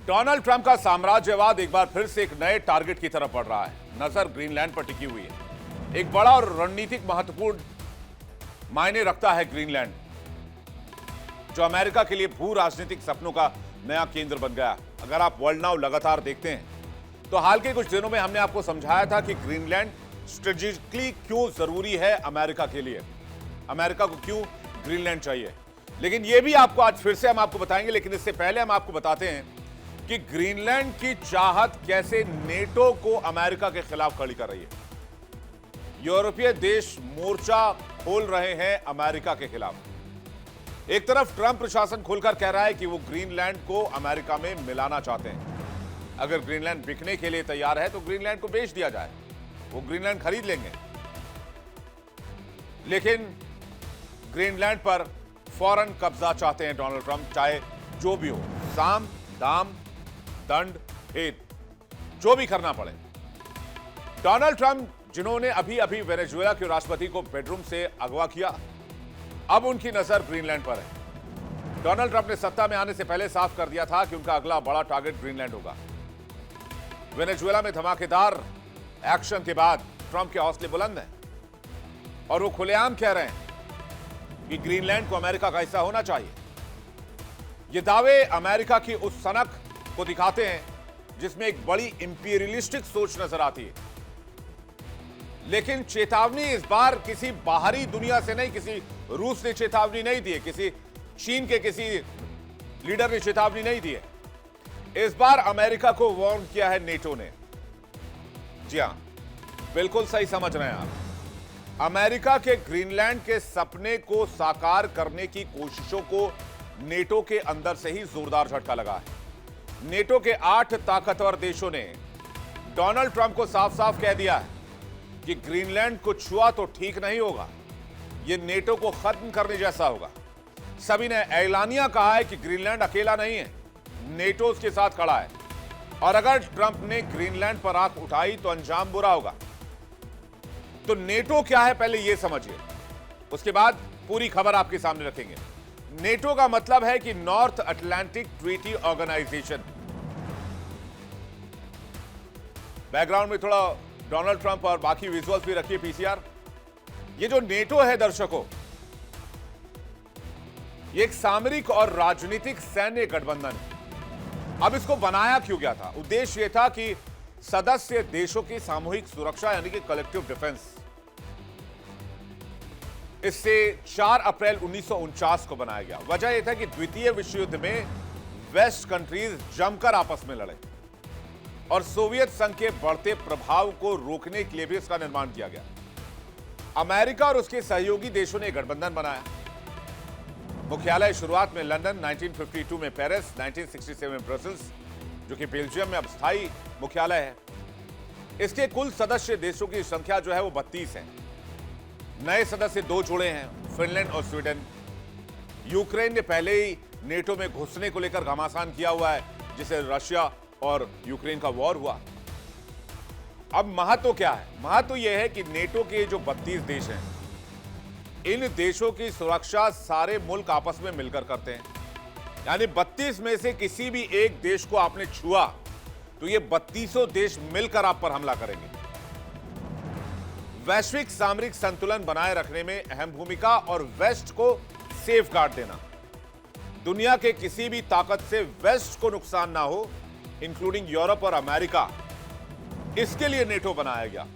Donald Trump का साम्राज्यवाद एक बार फिर से एक नए टारगेट की तरफ बढ़ रहा है। नजर ग्रीनलैंड पर टिकी हुई है। एक बड़ा और रणनीतिक महत्वपूर्ण मायने रखता है ग्रीनलैंड, जो अमेरिका के लिए भू राजनीतिक सपनों का नया केंद्र बन गया। अगर आप वर्ल्ड नाउ लगातार देखते हैं तो हाल के कुछ दिनों में हमने आपको समझाया था कि ग्रीनलैंड स्ट्रेटेजिकली क्यों जरूरी है अमेरिका के लिए, अमेरिका को क्यों ग्रीनलैंड चाहिए। लेकिन यह भी आपको आज फिर से हम आपको बताएंगे, लेकिन इससे पहले हम आपको बताते हैं कि ग्रीनलैंड की चाहत कैसे नेटो को अमेरिका के खिलाफ खड़ी कर रही है। यूरोपीय देश मोर्चा खोल रहे हैं अमेरिका के खिलाफ। एक तरफ ट्रंप प्रशासन खुलकर कह रहा है कि वो ग्रीनलैंड को अमेरिका में मिलाना चाहते हैं। अगर ग्रीनलैंड बिकने के लिए तैयार है तो ग्रीनलैंड को बेच दिया जाए, वो ग्रीनलैंड खरीद लेंगे। लेकिन ग्रीनलैंड पर फौरन कब्जा चाहते हैं डोनाल्ड ट्रंप, चाहे जो भी हो, साम दाम दंड भेद जो भी करना पड़े। डोनाल्ड ट्रंप जिन्होंने अभी अभी वेनेजुएला के राष्ट्रपति को बेडरूम से अगवा किया, अब उनकी नजर ग्रीनलैंड पर है। डोनाल्ड ट्रंप ने सत्ता में आने से पहले साफ कर दिया था कि उनका अगला बड़ा टारगेट ग्रीनलैंड होगा। वेनेजुएला में धमाकेदार एक्शन के बाद ट्रंप के हौसले बुलंद हैं और वो खुलेआम कह रहे हैं कि ग्रीनलैंड को अमेरिका का हिस्सा होना चाहिए। ये दावे अमेरिका की उस सनक को दिखाते हैं जिसमें एक बड़ी इंपीरियलिस्टिक सोच नजर आती है। लेकिन चेतावनी इस बार किसी बाहरी दुनिया से नहीं, किसी रूस ने चेतावनी नहीं दी है, किसी चीन के किसी लीडर ने चेतावनी नहीं दी है। इस बार अमेरिका को वार्न किया है नेटो ने। जी हां, बिल्कुल सही समझ रहे हैं आप। अमेरिका के ग्रीनलैंड के सपने को साकार करने की कोशिशों को नेटो के अंदर से ही जोरदार झटका लगा है। नेटो के 8 ताकतवर देशों ने डोनाल्ड ट्रंप को साफ साफ कह दिया है कि ग्रीनलैंड को छुआ तो ठीक नहीं होगा, यह नेटो को खत्म करने जैसा होगा। सभी ने ऐलानिया कहा है कि ग्रीनलैंड अकेला नहीं है, नेटो उसके साथ खड़ा है और अगर ट्रंप ने ग्रीनलैंड पर आंख उठाई तो अंजाम बुरा होगा। तो नेटो क्या है पहले यह समझिए, उसके बाद पूरी खबर आपके सामने रखेंगे। नेटो का मतलब है कि North Atlantic Treaty Organization. Background में थोड़ा डोनाल्ड ट्रंप और बाकी विजुअल्स भी रखिए पीसीआर। ये जो नेटो है दर्शकों, ये एक सामरिक और राजनीतिक सैन्य गठबंधन है। अब इसको बनाया क्यों गया था? उद्देश्य यह था कि सदस्य देशों की सामूहिक सुरक्षा यानी कि कलेक्टिव डिफेंस। इससे 4 अप्रैल 1949 को बनाया गया। वजह यह था कि द्वितीय विश्व युद्ध में वेस्ट कंट्रीज जमकर आपस में लड़े और सोवियत संघ के बढ़ते प्रभाव को रोकने के लिए भी इसका निर्माण किया गया। अमेरिका और उसके सहयोगी देशों ने गठबंधन बनाया। मुख्यालय शुरुआत में लंदन, 1952 में पेरिस, 1967 में ब्रसेल्स, जो कि बेल्जियम में अब स्थायी मुख्यालय है। इसके कुल सदस्य देशों की संख्या जो है वो 32 है। नए सदस्य 2 जुड़े हैं, फिनलैंड और स्वीडन। यूक्रेन ने पहले ही नेटो में घुसने को लेकर घमासान किया हुआ है, जिसे रशिया और यूक्रेन का वॉर हुआ। अब महत्व क्या है? महत्व यह है कि नेटो के जो 32 देश हैं, इन देशों की सुरक्षा सारे मुल्क आपस में मिलकर करते हैं। यानी 32 में से किसी भी एक देश को आपने छुआ तो ये 32 देश मिलकर आप पर हमला करेंगे। वैश्विक सामरिक संतुलन बनाए रखने में अहम भूमिका और वेस्ट को सेफ गार्ड देना। दुनिया के किसी भी ताकत से वेस्ट को नुकसान ना हो, इंक्लूडिंग यूरोप और अमेरिका, इसके लिए नेटो बनाया गया।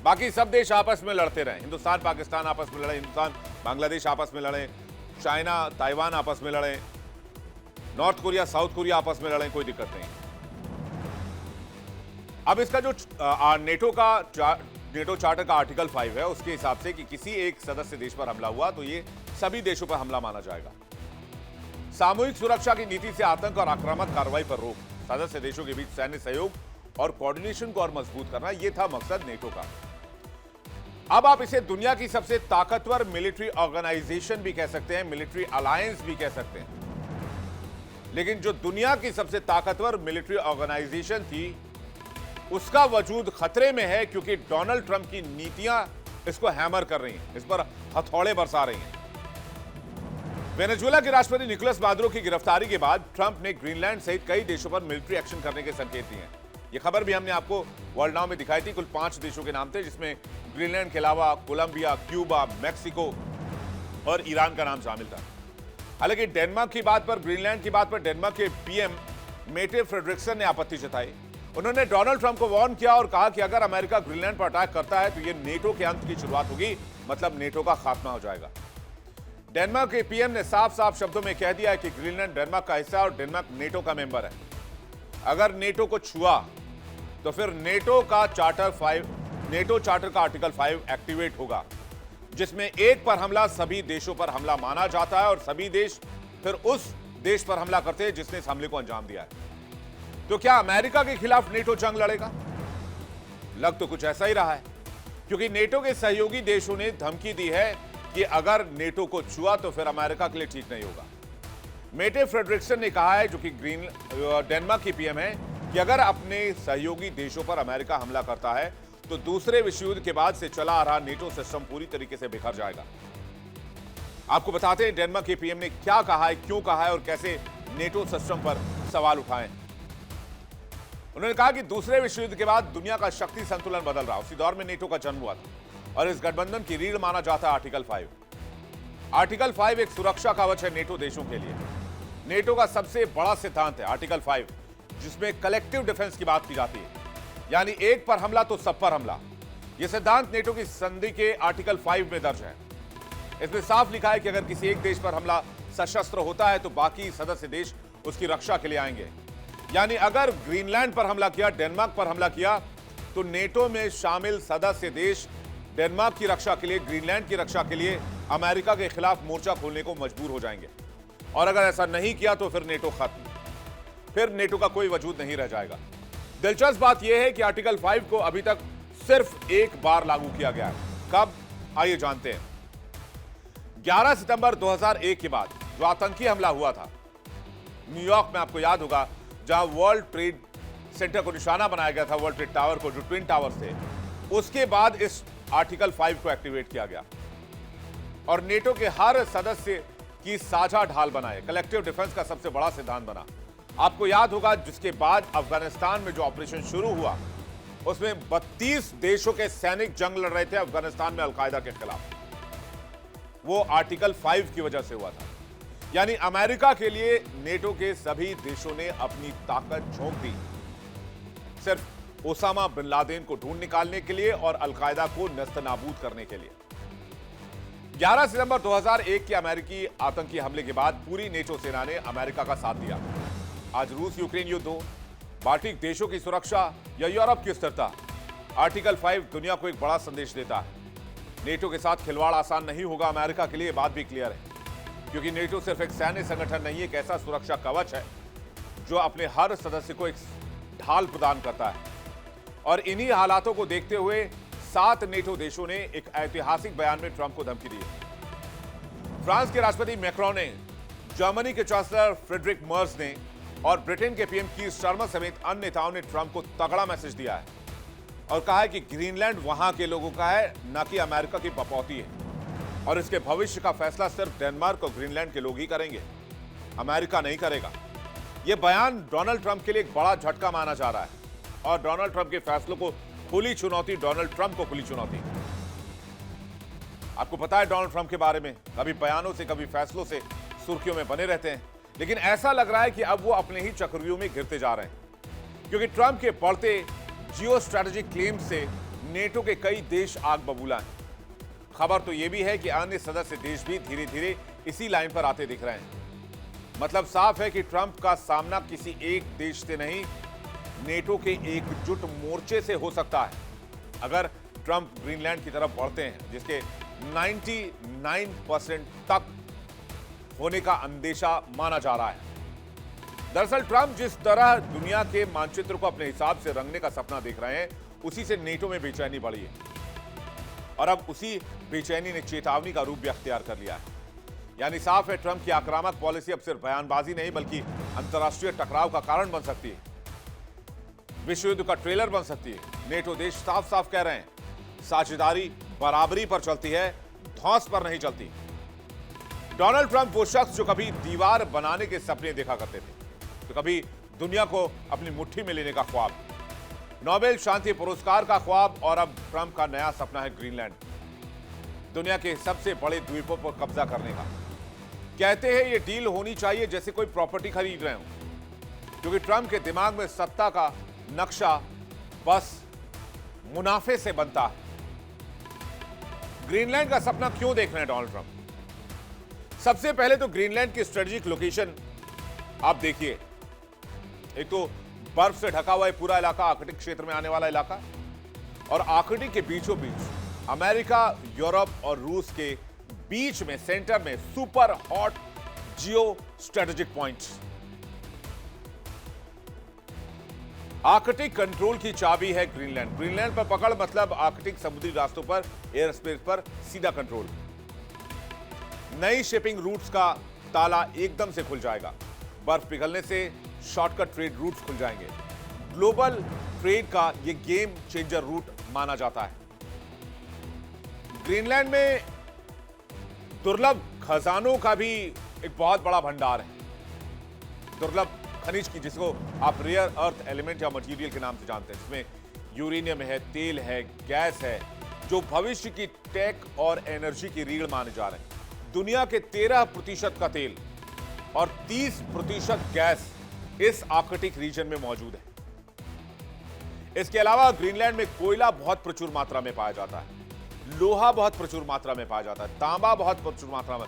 बाकी सब देश आपस में लड़ते रहे, हिंदुस्तान पाकिस्तान आपस में लड़े, हिंदुस्तान बांग्लादेश आपस में लड़े, चाइना ताइवान आपस में लड़े, नॉर्थ कोरिया साउथ कोरिया आपस में लड़े, कोई दिक्कत नहीं। अब इसका जो नेटो चार्टर का आर्टिकल 5 है, उसके हिसाब से कि किसी एक सदस्य देश पर हमला हुआ तो ये सभी देशों पर हमला माना जाएगा। सामूहिक सुरक्षा की नीति से आतंक और आक्रामक कार्रवाई पर रोक, सदस्य देशों के बीच सैन्य सहयोग और कोऑर्डिनेशन को और मजबूत करना, यह था मकसद नेटो का। अब आप इसे दुनिया की सबसे ताकतवर मिलिट्री ऑर्गेनाइजेशन भी कह सकते हैं, मिलिट्री अलायंस भी कह सकते हैं। लेकिन जो दुनिया की सबसे ताकतवर मिलिट्री ऑर्गेनाइजेशन थी, उसका वजूद खतरे में है क्योंकि डोनाल्ड ट्रंप की नीतियां इसको हैमर कर रही हैं, इस पर हथौड़े बरसा रही हैं। वेनेजुएला के राष्ट्रपति निकोलस मादुरो की गिरफ्तारी के बाद ट्रंप ने ग्रीनलैंड सहित कई देशों पर मिलिट्री एक्शन करने के संकेत दिए हैं। यह खबर भी हमने आपको वर्ल्ड नाउ में दिखाई थी। कुल 5 देशों के नाम थे, जिसमें ग्रीनलैंड के अलावा कोलंबिया, क्यूबा, मैक्सिको और ईरान का नाम शामिल था। हालांकि डेनमार्क की बात पर, ग्रीनलैंड की बात पर डेनमार्क के पीएम मेटे फ्रेडरिक्सन ने आपत्ति जताई। उन्होंने डोनाल्ड ट्रंप को वार्न किया और कहा कि अगर अमेरिका ग्रीनलैंड पर अटैक करता है तो यह नेटो के अंत की शुरुआत होगी, मतलब नेटो का खात्मा हो जाएगा। डेनमार्क के पीएम ने साफ साफ शब्दों में कह दिया है कि ग्रीनलैंड डेनमार्क का हिस्सा है और डेनमार्क नेटो का मेंबर है। अगर नेटो को छुआ तो फिर नेटो चार्टर का आर्टिकल 5 एक्टिवेट होगा, जिसमें एक पर हमला सभी देशों पर हमला माना जाता है और सभी देश फिर उस देश पर हमला करते हैं जिसने इस हमले को अंजाम दिया है। तो क्या अमेरिका के खिलाफ नेटो जंग लड़ेगा? लग तो कुछ ऐसा ही रहा है, क्योंकि नेटो के सहयोगी देशों ने धमकी दी है कि अगर नेटो को छुआ तो फिर अमेरिका के लिए ठीक नहीं होगा। मेटे फ्रेडरिक्सन ने कहा है, जो कि डेनमार्क की पीएम है, कि अगर अपने सहयोगी देशों पर अमेरिका हमला करता है तो दूसरे विश्व युद्ध के बाद से चला आ रहा नेटो सिस्टम पूरी तरीके से बिखर जाएगा। आपको बताते हैं डेनमार्क के पीएम ने क्या कहा है, क्यों कहा है और कैसे नेटो सिस्टम पर सवाल उठाए। उन्होंने कहा कि दूसरे विश्व युद्ध के बाद दुनिया का शक्ति संतुलन बदल रहा, उसी दौर में नेटो का जन्म हुआ था और इस गठबंधन की रीढ़ माना जाता है आर्टिकल 5। आर्टिकल 5 एक सुरक्षा कवच है नेटो देशों के लिए। नेटो का सबसे बड़ा सिद्धांत है आर्टिकल 5, जिसमें कलेक्टिव डिफेंस की बात की जाती है, यानी एक पर हमला तो सब पर हमला। यह सिद्धांत नेटो की संधि के आर्टिकल 5 में दर्ज है। इसमें साफ लिखा है कि अगर किसी एक देश पर हमला सशस्त्र होता है तो बाकी सदस्य देश उसकी रक्षा के लिए आएंगे। यानी अगर ग्रीनलैंड पर हमला किया, डेनमार्क पर हमला किया, तो नेटो में शामिल सदस्य देश डेनमार्क की रक्षा के लिए, ग्रीनलैंड की रक्षा के लिए अमेरिका के खिलाफ मोर्चा खोलने को मजबूर हो जाएंगे। और अगर ऐसा नहीं किया तो फिर नेटो खत्म, फिर नेटो का कोई वजूद नहीं रह जाएगा। दिलचस्प बात यह है कि आर्टिकल 5 को अभी तक सिर्फ एक बार लागू किया गया है। कब? आइए जानते हैं। 11 सितंबर 2001 के बाद जो आतंकी हमला हुआ था न्यूयॉर्क में, आपको याद होगा, जहां वर्ल्ड ट्रेड सेंटर को निशाना बनाया गया था, वर्ल्ड ट्रेड टावर को, जो ट्विन टावर्स थे, उसके बाद इस आर्टिकल 5 को एक्टिवेट किया गया और नेटो के हर सदस्य की साझा ढाल बनाए, कलेक्टिव डिफेंस का सबसे बड़ा सिद्धांत बना। आपको याद होगा, जिसके बाद अफगानिस्तान में जो ऑपरेशन शुरू हुआ उसमें 32 देशों के सैनिक जंग लड़ रहे थे अफगानिस्तान में अलकायदा के खिलाफ। वो आर्टिकल 5 की वजह से हुआ था। यानी अमेरिका के लिए नेटो के सभी देशों ने अपनी ताकत झोंक दी सिर्फ ओसामा बिन लादेन को ढूंढ निकालने के लिए और अलकायदा को नस्तनाबूद करने के लिए। 11 सितंबर 2001 के अमेरिकी आतंकी हमले के बाद पूरी नेटो सेना ने अमेरिका का साथ दिया। आज रूस यूक्रेन युद्ध हो, बाल्टिक देशों की सुरक्षा या यूरोप की स्थिरता, आर्टिकल 5 दुनिया को एक बड़ा संदेश देता है। नेटो के साथ खिलवाड़ आसान नहीं होगा अमेरिका के लिए, बात भी क्लियर है, क्योंकि नेटो सिर्फ एक सैन्य संगठन नहीं है, एक ऐसा सुरक्षा कवच है जो अपने हर सदस्य को एक ढाल प्रदान करता है। और इन्हीं हालातों को देखते हुए 7 नेटो देशों ने एक ऐतिहासिक बयान में ट्रंप को धमकी दी है। फ्रांस के राष्ट्रपति मैक्रोन ने, जर्मनी के चांसलर फ्रेडरिक मर्ज ने और ब्रिटेन के पीएम कीर स्टारमर समेत अन्य नेताओं ने ट्रंप को तगड़ा मैसेज दिया है और कहा है कि ग्रीनलैंड वहां के लोगों का है, न कि अमेरिका की बपौती है, और इसके भविष्य का फैसला सिर्फ डेनमार्क और ग्रीनलैंड के लोग ही करेंगे, अमेरिका नहीं करेगा। यह बयान डोनाल्ड ट्रंप के लिए एक बड़ा झटका माना जा रहा है और डोनाल्ड ट्रंप के फैसलों को खुली चुनौती, डोनाल्ड ट्रंप को खुली चुनौती। आपको पता है डोनाल्ड ट्रंप के बारे में, कभी बयानों से कभी फैसलों से सुर्खियों में बने रहते हैं, लेकिन ऐसा लग रहा है कि अब वो अपने ही चक्रव्यूह में गिरते जा रहे हैं, क्योंकि ट्रंप के बढ़ते जियो स्ट्रैटेजिक क्लेम से नेटो के कई देश आग बबूला हैं। खबर तो यह भी है कि अन्य सदस्य देश भी धीरे धीरे इसी लाइन पर आते दिख रहे हैं। मतलब साफ है कि ट्रंप का सामना किसी एक देश से नहीं, नेटो के एकजुट मोर्चे से हो सकता है अगर ट्रंप ग्रीनलैंड की तरफ बढ़ते हैं, जिसके 99% तक होने का अंदेशा माना जा रहा है। दरअसल ट्रंप जिस तरह दुनिया के मानचित्र को अपने हिसाब से रंगने का सपना देख रहे हैं, उसी से नेटो में बेचैनी बढ़ी है और अब उसी बेचैनी ने चेतावनी का भी भी अख्तियार कर लिया है। यानी साफ है, ट्रंप की आक्रामक पॉलिसी अब सिर्फ बयानबाजी नहीं बल्कि अंतर्राष्ट्रीय टकराव का कारण बन सकती है, विश्व युद्ध का ट्रेलर बन सकती है। नेटो देश साफ साफ कह रहे हैं, साझेदारी बराबरी पर चलती है, धौंस पर नहीं चलती। डोनाल्ड ट्रंप वो शख्स जो कभी दीवार बनाने के सपने देखा करते थे, तो कभी दुनिया को अपनी मुट्ठी में लेने का ख्वाब, नोबेल शांति पुरस्कार का ख्वाब, और अब ट्रंप का नया सपना है ग्रीनलैंड, दुनिया के सबसे बड़े द्वीपों पर कब्जा करने का। कहते हैं ये डील होनी चाहिए जैसे कोई प्रॉपर्टी खरीद रहे हो, क्योंकि ट्रंप के दिमाग में सत्ता का नक्शा बस मुनाफे से बनता है। ग्रीनलैंड का सपना क्यों देख रहे हैं डोनाल्ड ट्रंप? सबसे पहले तो ग्रीनलैंड की स्ट्रेटेजिक लोकेशन आप देखिए। एक तो बर्फ से ढका हुआ है पूरा इलाका, आर्कटिक क्षेत्र में आने वाला इलाका, और आर्कटिक के बीचों बीच अमेरिका, यूरोप और रूस के बीच में सेंटर में super hot geo strategic point. Arctic control की चाबी है ग्रीनलैंड। ग्रीनलैंड पर पकड़ मतलब आर्कटिक समुद्री रास्तों पर, एयर स्पेस पर सीधा कंट्रोल। नई शिपिंग रूट्स का ताला एकदम से खुल जाएगा। बर्फ पिघलने से शॉर्टकट ट्रेड रूट्स खुल जाएंगे। ग्लोबल ट्रेड का यह गेम चेंजर रूट माना जाता है। ग्रीनलैंड में दुर्लभ खजानों का भी एक बहुत बड़ा भंडार है। दुर्लभ खनिज की, जिसको आप रेयर अर्थ एलिमेंट या मटेरियल के नाम से जानते हैं, जिसमें यूरेनियम है, तेल है, गैस है, जो भविष्य की टेक और एनर्जी की रीढ़ माने जा रहे हैं। दुनिया के 13% का तेल और 30% गैस इस आर्कटिक रीजन में मौजूद है। इसके अलावा ग्रीनलैंड में कोयला बहुत प्रचुर मात्रा में पाया जाता है, लोहा बहुत प्रचुर मात्रा में पाया जाता है, तांबा बहुत प्रचुर मात्रा में,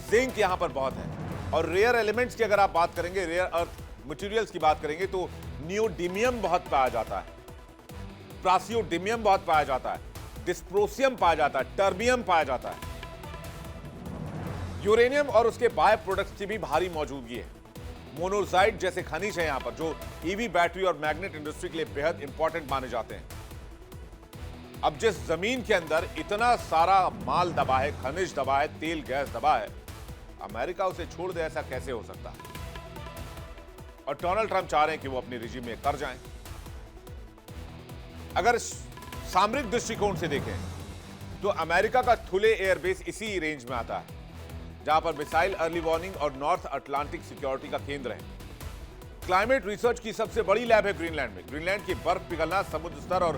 जिंक यहां पर बहुत है। और रेयर एलिमेंट्स की अगर आप बात करेंगे, रेयर अर्थ मटेरियल्स की बात करेंगे, तो नियोडिमियम बहुत पाया जाता है, प्रासियोडिमियम बहुत पाया जाता है, डिस्प्रोसियम पाया जाता है, टर्बियम पाया जाता है। यूरेनियम और उसके बाय प्रोडक्ट्स की भी भारी मौजूदगी है। मोनोजाइट जैसे खनिज है यहां पर, जो ईवी बैटरी और मैग्नेट इंडस्ट्री के लिए बेहद इंपॉर्टेंट माने जाते हैं। अब जिस जमीन के अंदर इतना सारा माल दबा है, खनिज दबा है, तेल गैस दबा है, अमेरिका उसे छोड़ दे, ऐसा कैसे हो सकता है? और डोनाल्ड ट्रंप चाह रहे हैं कि वो अपनी रिजीम में कर जाएं। अगर सामरिक दृष्टिकोण से देखें तो अमेरिका का थुले एयरबेस इसी रेंज में आता है, जहां पर मिसाइल अर्ली वार्निंग और नॉर्थ अटलांटिक सिक्योरिटी का केंद्र है। क्लाइमेट रिसर्च की सबसे बड़ी लैब है ग्रीनलैंड में। ग्रीनलैंड की बर्फ पिघलना समुद्र स्तर और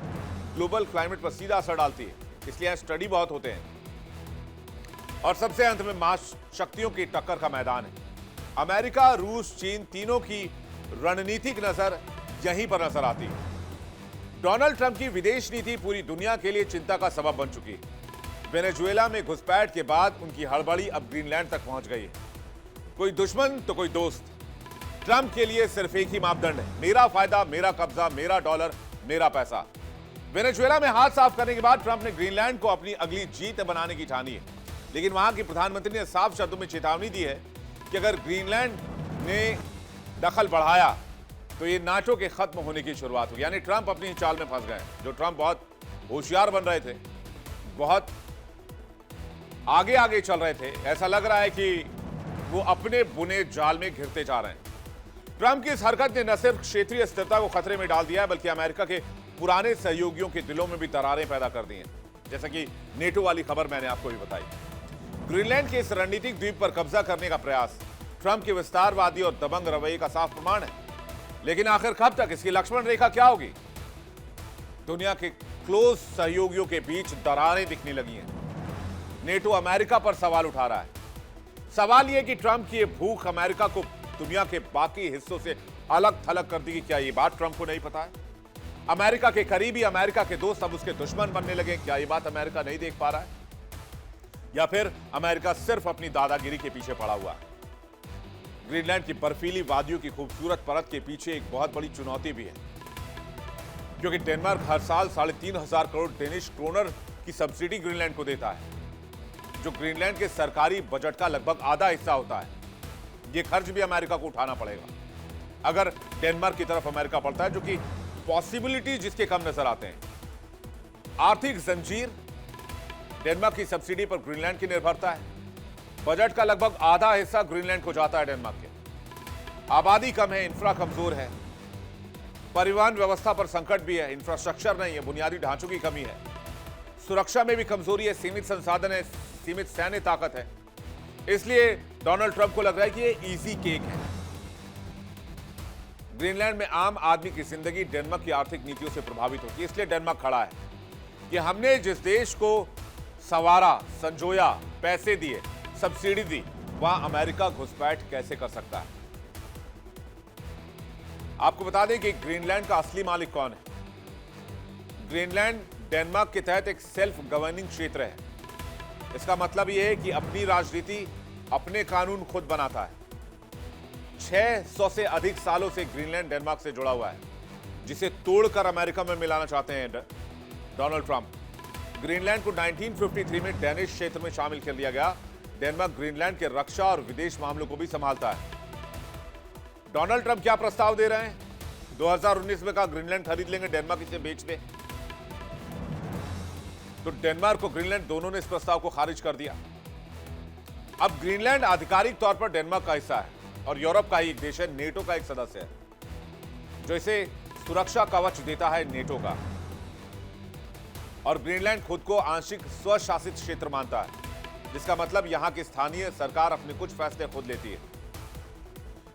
ग्लोबल क्लाइमेट पर सीधा असर डालती है, इसलिए यहां स्टडी बहुत होते हैं। और सबसे अंत में महाशक्तियों की टक्कर का मैदान है। अमेरिका, रूस, चीन, तीनों की रणनीतिक नजर यहीं पर नजर आती है। डोनाल्ड ट्रंप की विदेश नीति पूरी दुनिया के लिए चिंता का सबब बन चुकी है। वेनेजुएला में घुसपैठ के बाद उनकी हड़बड़ी अब ग्रीनलैंड तक पहुंच गई है। कोई दुश्मन तो कोई दोस्त। ट्रंप के लिए सिर्फ एक ही मापदंड है, मेरा फायदा, मेरा कब्जा, मेरा डॉलर, मेरा पैसा। वेनेजुएला में हाथ साफ करने के बाद ट्रंप ने ग्रीनलैंड को अपनी अगली जीत बनाने की ठानी है। लेकिन वहां की प्रधानमंत्री ने साफ शब्दों में चेतावनी दी है कि अगर ग्रीनलैंड ने दखल बढ़ाया तो ये नाटो के खत्म होने की शुरुआत होगी। यानी ट्रंप अपनी चाल में फंस गए। जो ट्रंप बहुत होशियार बन रहे थे, बहुत आगे आगे चल रहे थे, ऐसा लग रहा है कि वो अपने बुने जाल में घिरते जा रहे हैं। ट्रंप की इस हरकत ने न सिर्फ क्षेत्रीय स्थिरता को खतरे में डाल दिया है, बल्कि अमेरिका के पुराने सहयोगियों के दिलों में भी दरारें पैदा कर दी हैं, जैसा कि नेटो वाली खबर मैंने आपको भी बताई। ग्रीनलैंड के इस रणनीतिक द्वीप पर कब्जा करने का प्रयास ट्रंप के विस्तारवादी और दबंग रवैये का साफ प्रमाण है। लेकिन आखिर कब तक? इसकी लक्ष्मण रेखा क्या होगी? दुनिया के क्लोज सहयोगियों के बीच दरारें दिखने लगी हैं। नेटो अमेरिका पर सवाल उठा रहा है। सवाल यह कि ट्रंप की यह भूख अमेरिका को दुनिया के बाकी हिस्सों से अलग थलग कर देगी। क्या यह बात ट्रंप को नहीं पता है? अमेरिका के करीबी, अमेरिका के दोस्त अब उसके दुश्मन बनने लगे। क्या यह बात अमेरिका नहीं देख पा रहा है? या फिर अमेरिका सिर्फ अपनी दादागिरी के पीछे पड़ा हुआ है? ग्रीनलैंड की बर्फीली वादियों की खूबसूरत परत के पीछे एक बहुत बड़ी चुनौती भी है, क्योंकि डेनमार्क हर साल 3,500 करोड़ डेनिश क्रोनर की सब्सिडी ग्रीनलैंड को देता है, जो ग्रीनलैंड के सरकारी बजट का लगभग आधा हिस्सा होता है। यह खर्च भी अमेरिका को उठाना पड़ेगा अगर डेनमार्क की तरफ अमेरिका बढ़ता है, जो कि पॉसिबिलिटी जिसके कम नजर आते हैं। आर्थिक जंजीर, डेनमार्क की सब्सिडी पर ग्रीनलैंड की निर्भरता है। बजट का लगभग आधा हिस्सा ग्रीनलैंड को जाता है डेनमार्क के। आबादी कम है, इंफ्रा कमजोर है, परिवहन व्यवस्था पर संकट भी है, इंफ्रास्ट्रक्चर नहीं है, बुनियादी ढांचों की कमी है, सुरक्षा में भी कमजोरी है, सीमित संसाधन है, सीमित सैन्य ताकत है। इसलिए डोनाल्ड ट्रंप को लग रहा है कि ये इजी केक है। ग्रीनलैंड में आम आदमी की जिंदगी डेनमार्क की आर्थिक नीतियों से प्रभावित होती है, इसलिए डेनमार्क खड़ा है कि हमने जिस देश को संवारा, संजोया, पैसे दिए, सब्सिडी दी, वहां अमेरिका घुसपैठ कैसे कर सकता है। आपको बता दें कि ग्रीनलैंड का असली मालिक कौन है। ग्रीनलैंड डेनमार्क के तहत एक सेल्फ गवर्निंग क्षेत्र है। इसका मतलब यह है कि अपनी राजनीति, अपने कानून खुद बनाता है। 600 से अधिक सालों से ग्रीनलैंड डेनमार्क से जुड़ा हुआ है, जिसे तोड़कर अमेरिका में मिलाना चाहते हैं डोनाल्ड ट्रंप। ग्रीनलैंड को 1953 में डेनिश क्षेत्र में शामिल कर लिया गया। डेनमार्क ग्रीनलैंड के रक्षा और विदेश मामलों को भी संभालता है। डोनाल्ड ट्रंप क्या प्रस्ताव दे रहे हैं? 2019 में कहा ग्रीनलैंड खरीद लेंगे, डेनमार्क इसे बेच दे। तो डेनमार्क और ग्रीनलैंड दोनों ने इस प्रस्ताव को खारिज कर दिया। अब ग्रीनलैंड आधिकारिक तौर पर डेनमार्क का हिस्सा है और यूरोप का ही एक देश है, नेटो का एक सदस्य है, जो इसे सुरक्षा कवच देता है नेटो का। और ग्रीनलैंड खुद को आंशिक स्वशासित क्षेत्र मानता है, जिसका मतलब यहां की स्थानीय सरकार अपने कुछ फैसले खुद लेती है।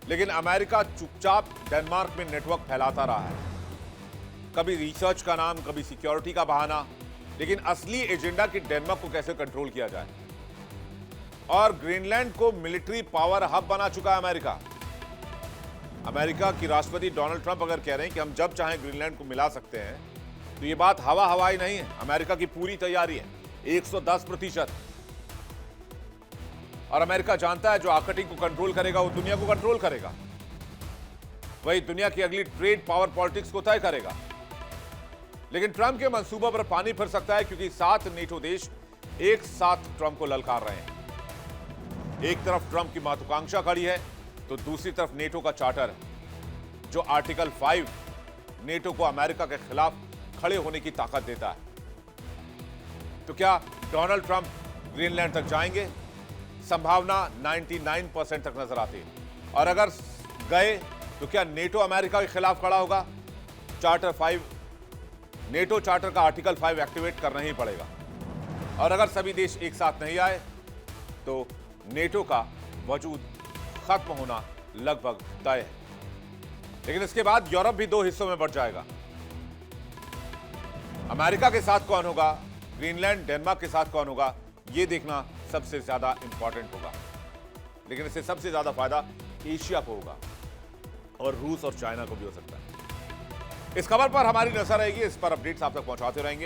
लेकिन अमेरिका चुपचाप डेनमार्क में नेटवर्क फैलाता रहा है, कभी रिसर्च का नाम, कभी सिक्योरिटी का बहाना, लेकिन असली एजेंडा कि डेनमार्क को कैसे कंट्रोल किया जाए। और ग्रीनलैंड को मिलिट्री पावर हब बना चुका है अमेरिका। अमेरिका की राष्ट्रपति डोनाल्ड ट्रंप अगर कह रहे हैं कि हम जब चाहें ग्रीनलैंड को मिला सकते हैं, तो यह बात हवा हवाई नहीं है। अमेरिका की पूरी तैयारी है, 110%। और अमेरिका जानता है जो आर्कटिक को कंट्रोल करेगा वो दुनिया को कंट्रोल करेगा, वही दुनिया की अगली ट्रेड पावर पॉलिटिक्स को तय करेगा। लेकिन ट्रंप के मंसूबों पर पानी फिर सकता है, क्योंकि 7 नेटो देश एक साथ ट्रंप को ललकार रहे हैं। एक तरफ ट्रंप की महत्वाकांक्षा खड़ी है, तो दूसरी तरफ नेटो का चार्टर, जो आर्टिकल 5 नेटो को अमेरिका के खिलाफ खड़े होने की ताकत देता है। तो क्या डोनाल्ड ट्रंप ग्रीनलैंड तक जाएंगे? संभावना 99% तक नजर आती है। और अगर गए तो क्या नेटो अमेरिका के खिलाफ खड़ा होगा? चार्टर 5, नेटो चार्टर का आर्टिकल 5 एक्टिवेट करना ही पड़ेगा। और अगर सभी देश एक साथ नहीं आए तो नेटो का वजूद खत्म होना लगभग तय है। लेकिन इसके बाद यूरोप भी 2 हिस्सों में बढ़ जाएगा। अमेरिका के साथ कौन होगा, ग्रीनलैंड डेनमार्क के साथ कौन होगा, यह देखना सबसे ज्यादा इंपॉर्टेंट होगा। लेकिन इससे सबसे ज्यादा फायदा एशिया को होगा और रूस और चाइना को भी हो सकता है। इस खबर पर हमारी नजर रहेगी, इस पर अपडेट्स आप तक पहुंचाते रहेंगे।